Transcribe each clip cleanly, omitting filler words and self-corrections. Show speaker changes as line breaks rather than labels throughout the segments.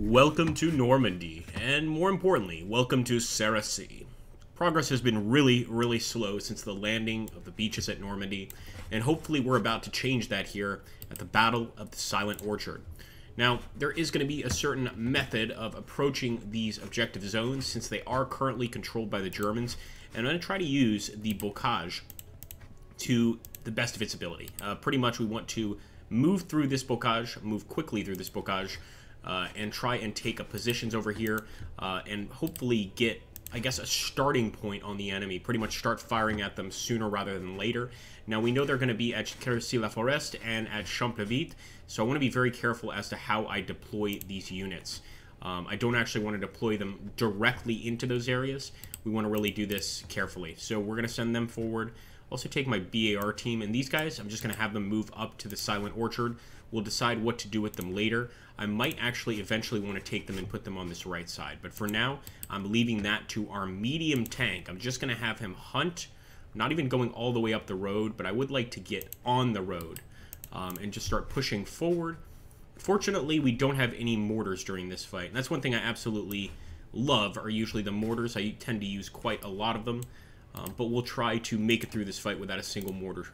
Welcome to Normandy, and more importantly, welcome to Cerisy. Progress has been really slow since the landing of the beaches at Normandy, and hopefully we're about to change that here at the Battle of the Silent Orchard. Now, there is going to be a certain method of approaching these objective zones since they are currently controlled by the Germans, and I'm going to try to use the Bocage to the best of its ability. Pretty much we want to move through this Bocage, move quickly through this Bocage, and try and take up positions over here, and hopefully get, I guess, a starting point on the enemy. Pretty much start firing at them sooner rather than later. Now, we know they're going to be at Cerisy-la-Forest and at Champlevitte, so I want to be very careful as to how I deploy these units. I don't actually want to deploy them directly into those areas. We want to really do this carefully. So we're going to send them forward. Also take my BAR team, and these guys, I'm just going to have them move up to the Silent Orchard. We'll decide what to do with them later. I might actually eventually want to take them and put them on this right side. But for now, I'm leaving that to our medium tank. I'm just going to have him hunt. I'm not even going all the way up the road, but I would like to get on the road and just start pushing forward. Fortunately, we don't have any mortars during this fight. And that's one thing I absolutely love, are usually the mortars. I tend to use quite a lot of them. But we'll try to make it through this fight without a single mortar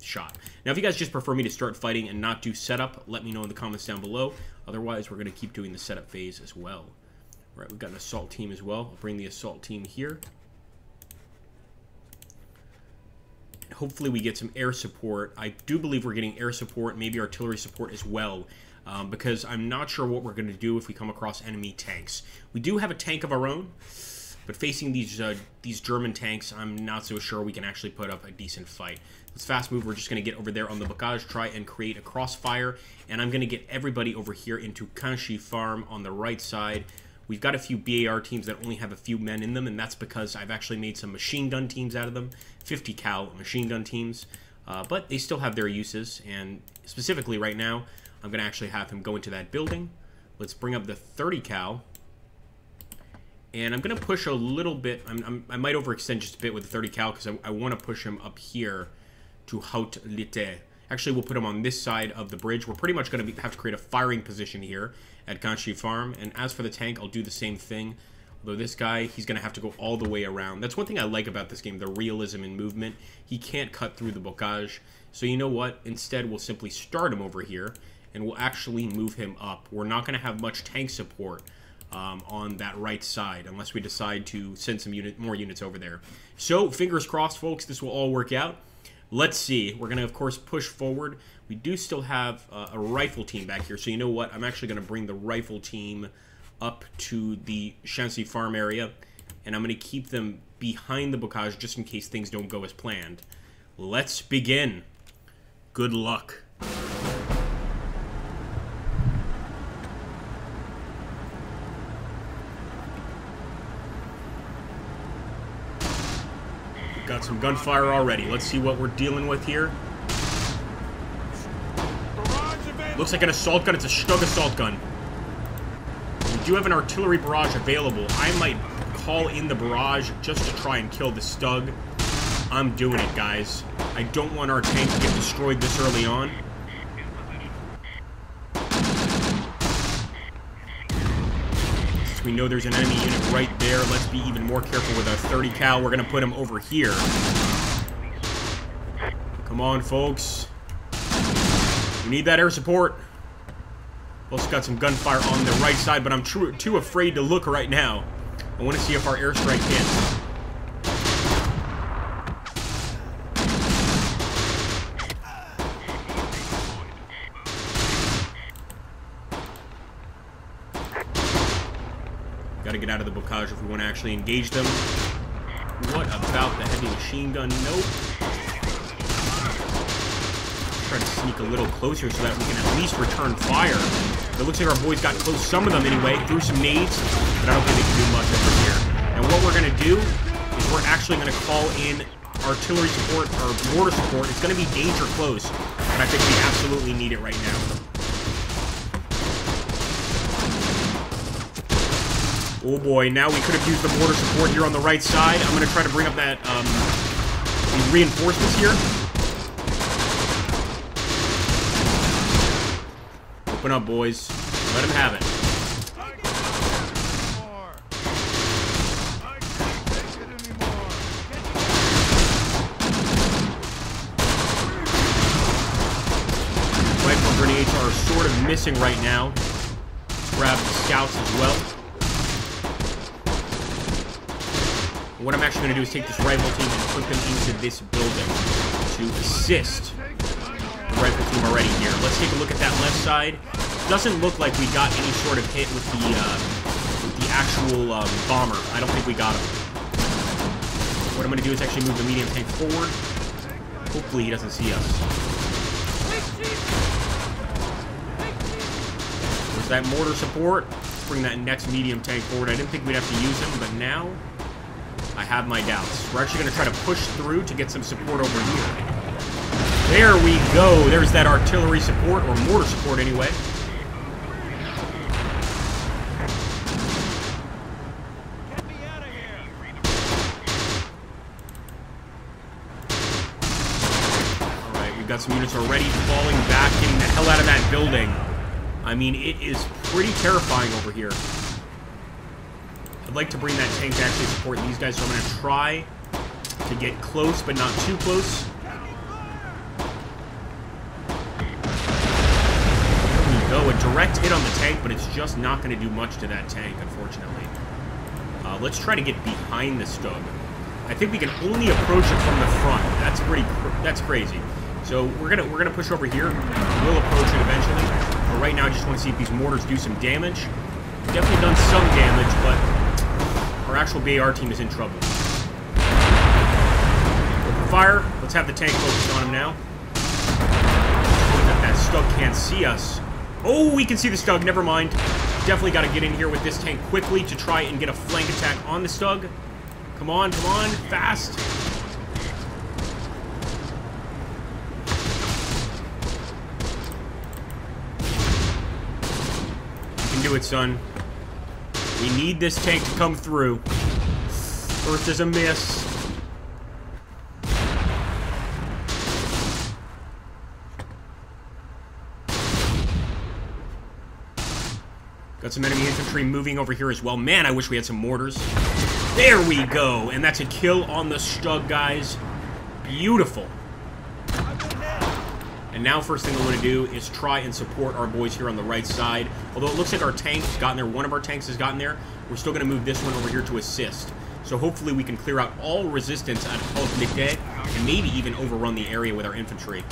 shot. Now, if you guys just prefer me to start fighting and not do setup, let me know in the comments down below. Otherwise, we're going to keep doing the setup phase as well. All right, we've got an assault team as well. I'll bring the assault team here. Hopefully, we get some air support. I do believe we're getting air support, maybe artillery support as well, because I'm not sure what we're going to do if we come across enemy tanks. We do have a tank of our own, but facing these German tanks, I'm not so sure we can actually put up a decent fight. Let's fast move. We're just going to get over there on the Bocage, try and create a crossfire, and I'm going to get everybody over here into Canchy Farm on the right side. We've got a few BAR teams that only have a few men in them, and that's because I've actually made some machine gun teams out of them, 50 cal machine gun teams, but they still have their uses, and specifically right now, I'm going to actually have him go into that building. Let's bring up the 30 cal. And I'm going to push a little bit. I might overextend just a bit with the 30 cal because I want to push him up here to Haute Lite. Actually, we'll put him on this side of the bridge. We're pretty much going to have to create a firing position here at Canchy Farm. And as for the tank, I'll do the same thing. Although this guy, he's going to have to go all the way around. That's one thing I like about this game, the realism in movement. He can't cut through the Bocage. So you know what? Instead, we'll simply start him over here, and we'll actually move him up. We're not going to have much tank support on that right side, unless we decide to send some more units over there. So, fingers crossed, folks, this will all work out. Let's see. We're going to, of course, push forward. We do still have a rifle team back here, so you know what? I'm actually going to bring the rifle team up to the Canchy Farm area, and I'm going to keep them behind the Bocage just in case things don't go as planned. Let's begin. Good luck. Got some gunfire already. Let's see what we're dealing with here. Looks like an assault gun. It's a Stug assault gun. We do have an artillery barrage available. I might call in the barrage just to try and kill the Stug. I'm doing it, guys. I don't want our tank to get destroyed this early on. We know there's an enemy unit right there. Let's be even more careful with our 30 cal. We're going to put him over here. Come on, folks. We need that air support. Also got some gunfire on the right side, but I'm too afraid to look right now. I want to see if our airstrike hits. Got to get out of the Bocage if we want to actually engage them. What about the heavy machine gun? Nope. Try to sneak a little closer so that we can at least return fire. It looks like our boys got close, some of them anyway, threw some nades, but I don't think they can do much over here. And what we're going to do is we're actually going to call in artillery support or mortar support. It's going to be danger close, but I think we absolutely need it right now. Oh boy, now we could have used the mortar support here on the right side. I'm going to try to bring up that these reinforcements here. Open up, boys. Let him have it. missing right now. Let's grab the scouts as well. What I'm actually going to do is take this rifle team and put them into this building to assist the rifle team already here. Let's take a look at that left side. Doesn't look like we got any sort of hit with the actual bomber. I don't think we got him. What I'm going to do is actually move the medium tank forward. Hopefully he doesn't see us. There's that mortar support. Let's bring that next medium tank forward. I didn't think we'd have to use him, but now I have my doubts. We're actually going to try to push through to get some support over here. There we go. There's that artillery support, or mortar support anyway. Alright, we've got some units already falling back, getting the hell out of that building. I mean, it is pretty terrifying over here. I'd like to bring that tank to actually support these guys, so I'm going to try to get close, but not too close. There we go. A direct hit on the tank, but it's just not going to do much to that tank, unfortunately. Let's try to get behind the Stug. I think we can only approach it from the front. That's crazy. So we're gonna push over here. We'll approach it eventually. But right now, I just want to see if these mortars do some damage. We've definitely done some damage, but our actual BAR team is in trouble. Open fire. Let's have the tank focused on him now. That Stug can't see us. Oh, we can see the Stug. Never mind. Definitely got to get in here with this tank quickly to try and get a flank attack on the Stug. Come on, come on. Fast. You can do it, son. We need this tank to come through. First is a miss. Got some enemy infantry moving over here as well. Man, I wish we had some mortars. There we go. And that's a kill on the Stug, guys. Beautiful. And now first thing I want to do is try and support our boys here on the right side. Although it looks like our tank has gotten there. One of our tanks has gotten there. We're still going to move this one over here to assist. So hopefully we can clear out all resistance at Hellpoint and maybe even overrun the area with our infantry.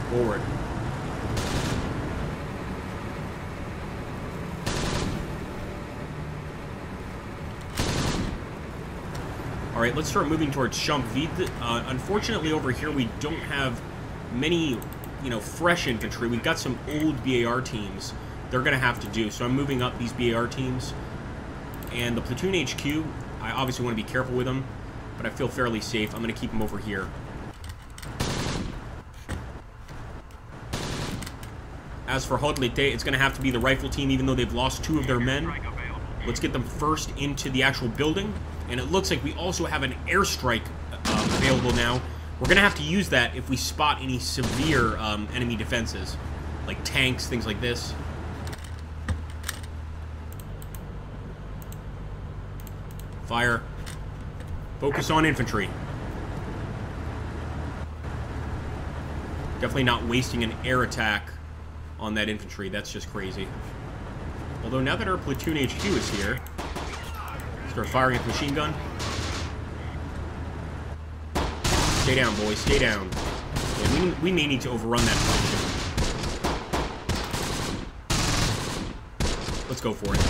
Forward. Alright, let's start moving towards Shump V. Unfortunately, over here, we don't have many, fresh infantry. We've got some old BAR teams they're going to have to do. So I'm moving up these BAR teams. And the platoon HQ, I obviously want to be careful with them, but I feel fairly safe. I'm going to keep them over here. As for Hellpoint, it's going to have to be the rifle team, even though they've lost 2 of their men. Let's get them first into the actual building. And it looks like we also have an airstrike available now. We're going to have to use that if we spot any severe enemy defenses, like tanks, things like this. Fire. Focus on infantry. Definitely not wasting an air attack on that infantry. That's just crazy. Although now that our platoon HQ is here, start firing at the machine gun. Stay down, boys. Stay down. Yeah, we may need to overrun that position. Let's go for it.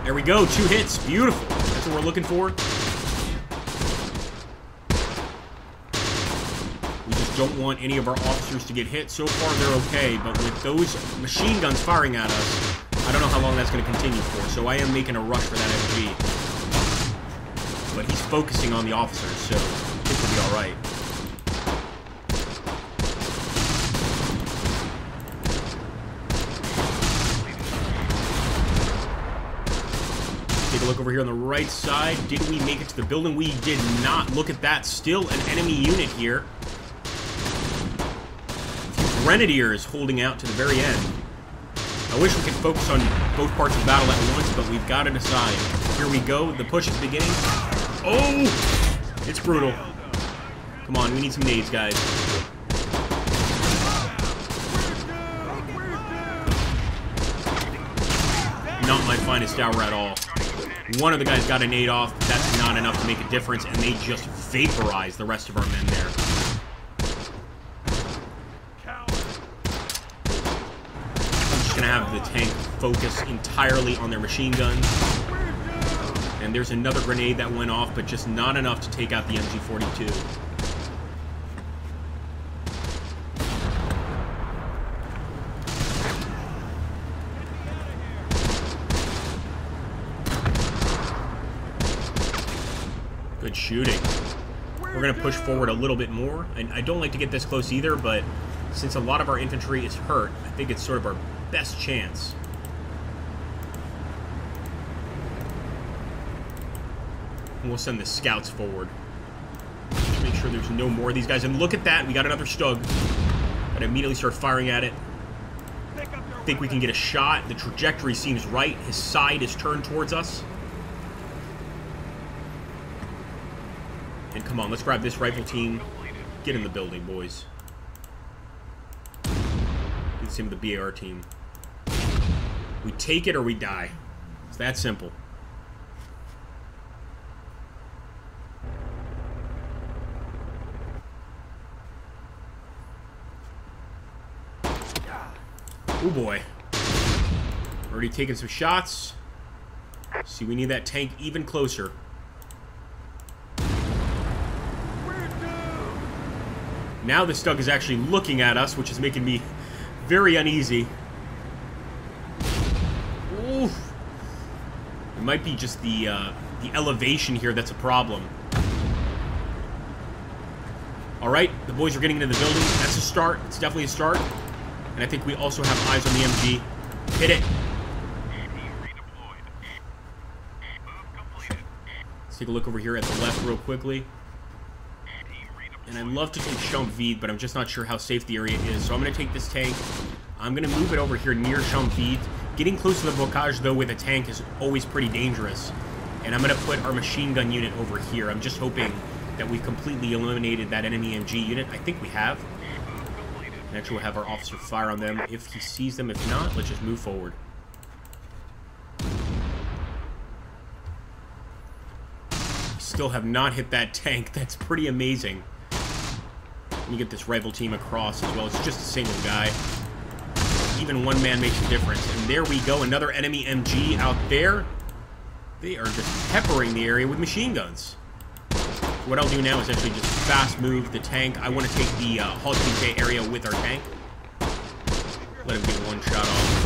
There we go. 2 hits. Beautiful. That's what we're looking for. We just don't want any of our officers to get hit. So far, they're okay. But with those machine guns firing at us, I don't know how long that's going to continue for. So I am making a rush for that MG. But he's focusing on the officers, so I think we'll be alright. Take a look over here on the right side. Did we make it to the building? We did not. Look at that. Still an enemy unit here. Grenadiers holding out to the very end. I wish we could focus on both parts of the battle at once, but we've got to decide. Here we go. The push is beginning. Oh! It's brutal. Come on, we need some nades, guys. Not my finest hour at all. One of the guys got a nade off, but that's not enough to make a difference, and they just vaporized the rest of our men there. I'm just going to have the tank focus entirely on their machine guns. And there's another grenade that went off, but just not enough to take out the MG42. Good shooting. We're going to push forward a little bit more. And I don't like to get this close either, but since a lot of our infantry is hurt, I think it's sort of our best chance. And we'll send the scouts forward. Just make sure there's no more of these guys. And look at that, we got another Stug. Gotta immediately start firing at it. I think we can get a shot. The trajectory seems right. His side is turned towards us. And come on, let's grab this rifle team. Get in the building, boys. Do the same with the BAR team. We take it or we die. It's that simple. Oh boy. Already taking some shots. See, we need that tank even closer. Now the Stug is actually looking at us, which is making me very uneasy. Oof. It might be just the elevation here that's a problem. Alright, the boys are getting into the building. That's a start. It's definitely a start. And I think we also have eyes on the MG. Hit it. Let's take a look over here at the left real quickly. And I'd love to take Champ Vide, but I'm just not sure how safe the area is. So I'm going to take this tank. I'm going to move it over here near Champ Vide. Getting close to the Bocage, though, with a tank is always pretty dangerous. And I'm going to put our machine gun unit over here. I'm just hoping that we've completely eliminated that enemy MG unit. I think we have. And actually, we'll have our officer fire on them if he sees them. If not, let's just move forward. Still have not hit that tank. That's pretty amazing. Let me get this rifle team across as well. It's just a single guy. Even one man makes a difference. And there we go. Another enemy MG out there. They are just peppering the area with machine guns. What I'll do now is actually just fast move the tank. I want to take the Hellpoint area with our tank. Let him get one shot off.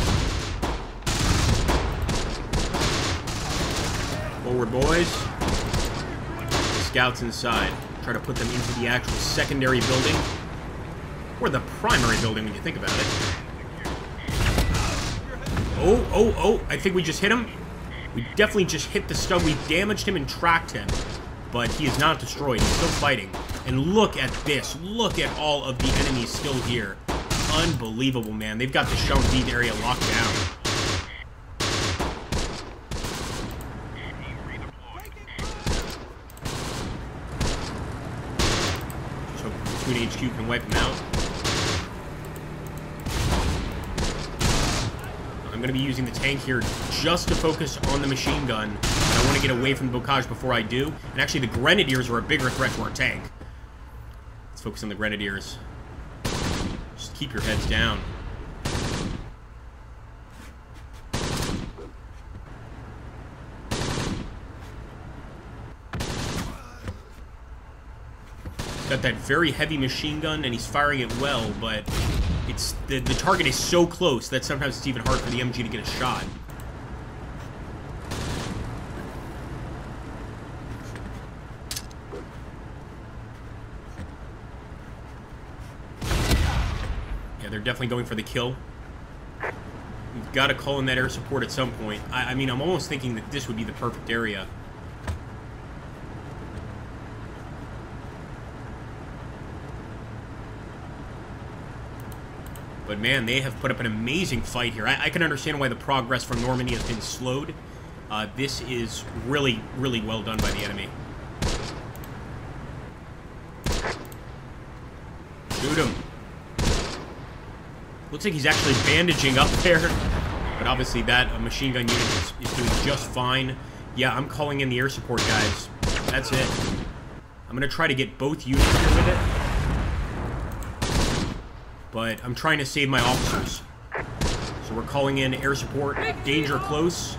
Forward, boys. Scouts inside. Try to put them into the actual secondary building. Or the primary building when you think about it. Oh, I think we just hit him. We definitely just hit the Stug. We damaged him and tracked him. But he is not destroyed. He's still fighting. And look at this. Look at all of the enemies still here. Unbelievable, man. They've got the Champ Vide area locked down. Just hope Platoon HQ can wipe him out. I'm going to be using the tank here just to focus on the machine gun. I want to get away from Bocage before I do. And actually, the Grenadiers are a bigger threat to our tank. Let's focus on the Grenadiers. Just keep your heads down. Got that very heavy machine gun, and he's firing it well, but it's the target is so close that sometimes it's even hard for the MG to get a shot. Yeah, they're definitely going for the kill. We've got to call in that air support at some point. I mean, I'm almost thinking that this would be the perfect area. But man, they have put up an amazing fight here. I can understand why the progress from Normandy has been slowed. This is really, really well done by the enemy. Looks like he's actually bandaging up there. But obviously that machine gun unit is doing just fine. Yeah, I'm calling in the air support, guys. That's it. I'm going to try to get both units here with it. But I'm trying to save my officers. So we're calling in air support. Danger close.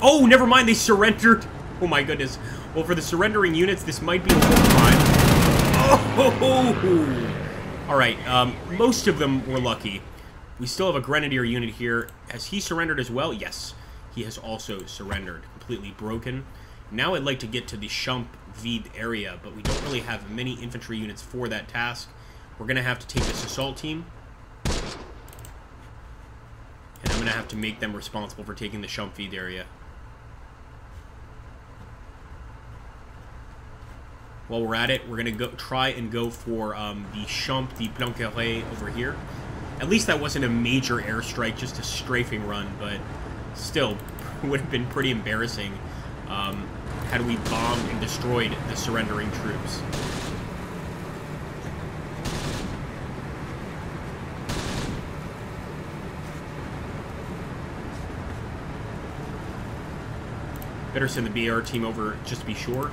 Oh, never mind. They surrendered. Oh, my goodness. Well, for the surrendering units, this might be a little time. Oh! Alright, most of them were lucky. We still have a Grenadier unit here. Has he surrendered as well? Yes. He has also surrendered. Completely broken. Now I'd like to get to the Champ Vide area, but we don't really have many infantry units for that task. We're going to have to take this assault team. And I'm going to have to make them responsible for taking the Champ Vide area. While we're at it, we're going to try and go for the Champ de Planqueret over here. At least that wasn't a major airstrike, just a strafing run, but still would have been pretty embarrassing had we bombed and destroyed the surrendering troops. Better send the BR team over just to be sure.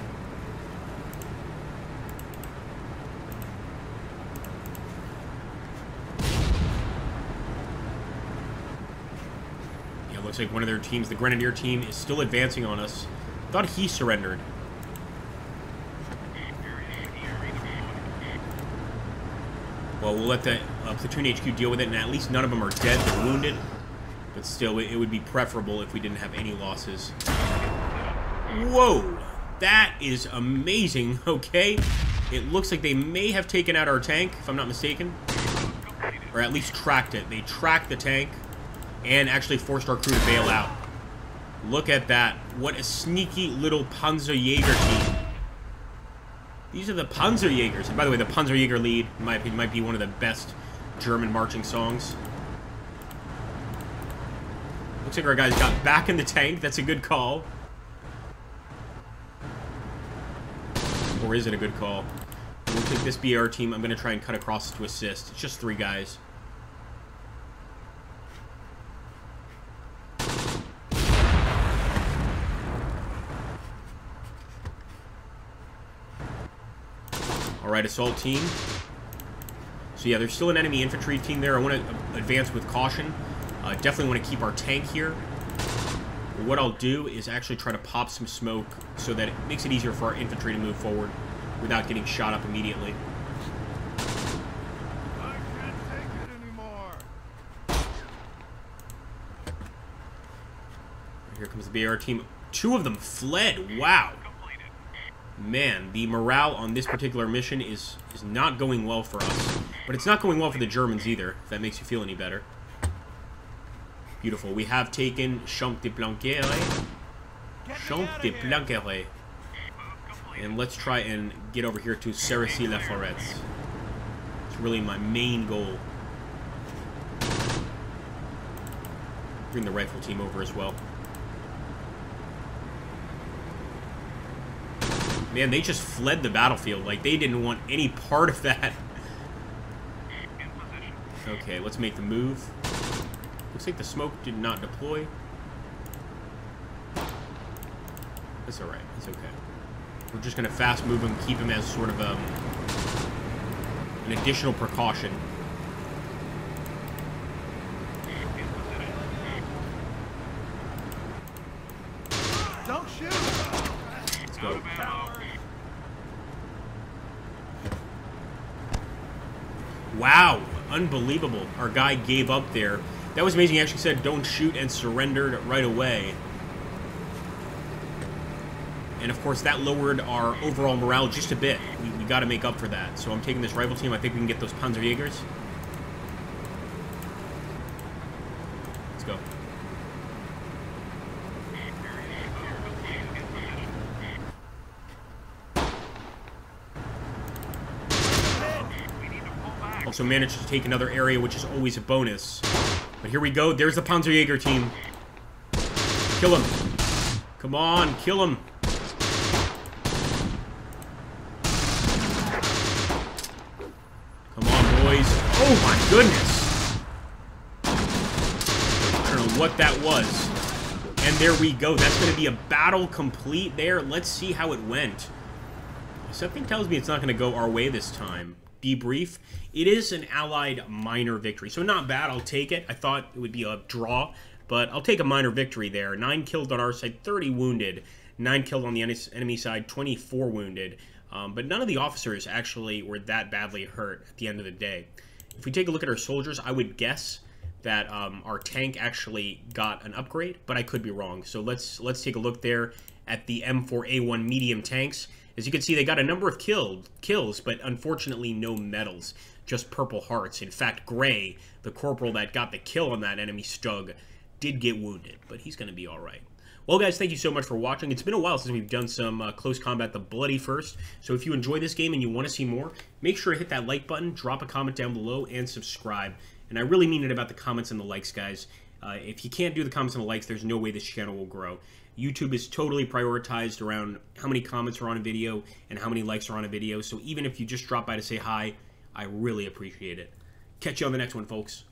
Yeah, looks like one of their teams, the Grenadier team, is still advancing on us. Thought he surrendered. Well, we'll let the platoon HQ deal with it, and at least none of them are dead. They're wounded. But still, it would be preferable if we didn't have any losses. Whoa! That is amazing, okay? It looks like they may have taken out our tank, if I'm not mistaken. Or at least tracked it. They tracked the tank and actually forced our crew to bail out. Look at that. What a sneaky little Panzerjäger team. These are the Panzerjägers. And by the way, the Panzerjäger lead, in my opinion, might be one of the best German marching songs. Looks like our guys got back in the tank. That's a good call. Or is it a good call? We'll take this BR team. I'm going to try and cut across to assist. It's just 3 guys. Alright, assault team. So yeah, there's still an enemy infantry team there. I want to advance with caution. Definitely want to keep our tank here. But what I'll do is actually try to pop some smoke so that it makes it easier for our infantry to move forward without getting shot up immediately.
I can't take it anymore.
Here comes the BR team. 2 of them fled. Wow. Man, the morale on this particular mission is not going well for us. But it's not going well for the Germans either, if that makes you feel any better. Beautiful. We have taken Champ de Planqueret. Champ de Planqueret. And let's try and get over here to Cerisy-la-Forêt. It's really my main goal. Bring the rifle team over as well. Man, they just fled the battlefield. Like, they didn't want any part of that. Okay, let's make the move. Looks like the smoke did not deploy. That's alright. It's okay. We're just going to fast move him, keep him as sort of an additional precaution.
Don't shoot.
Let's go. Wow, unbelievable. Our guy gave up there. That was amazing. He actually said, don't shoot, and surrendered right away. And of course, that lowered our overall morale just a bit. We got to make up for that. So I'm taking this rifle team. I think we can get those Panzerjägers. Let's go. Also managed to take another area, which is always a bonus. But here we go. There's the Panzerjäger team. Kill him. Come on, kill him. Come on, boys. Oh my goodness. what that was. And there we go. That's going to be a battle complete there. Let's see how it went. Something tells me it's not going to go our way this time. Debrief. It is an allied minor victory, so not bad. I'll take it. I thought it would be a draw, but I'll take a minor victory there. 9 killed on our side, 30 wounded. 9 killed on the enemy side, 24 wounded. But none of the officers actually were that badly hurt at the end of the day. If we take a look at our soldiers, I would guess that our tank actually got an upgrade, but I could be wrong. So let's take a look there at the M4A1 medium tanks. As you can see, they got a number of kills, but unfortunately no medals, just purple hearts. In fact, Gray, the corporal that got the kill on that enemy Stug, did get wounded, but he's going to be all right. Well, guys, thank you so much for watching. It's been a while since we've done some close combat, the Bloody First. So if you enjoy this game and you want to see more, make sure to hit that like button, drop a comment down below, and subscribe. And I really mean it about the comments and the likes, guys. If you can't do the comments and the likes, there's no way this channel will grow. YouTube is totally prioritized around how many comments are on a video and how many likes are on a video. So even if you just drop by to say hi, I really appreciate it. Catch you on the next one, folks.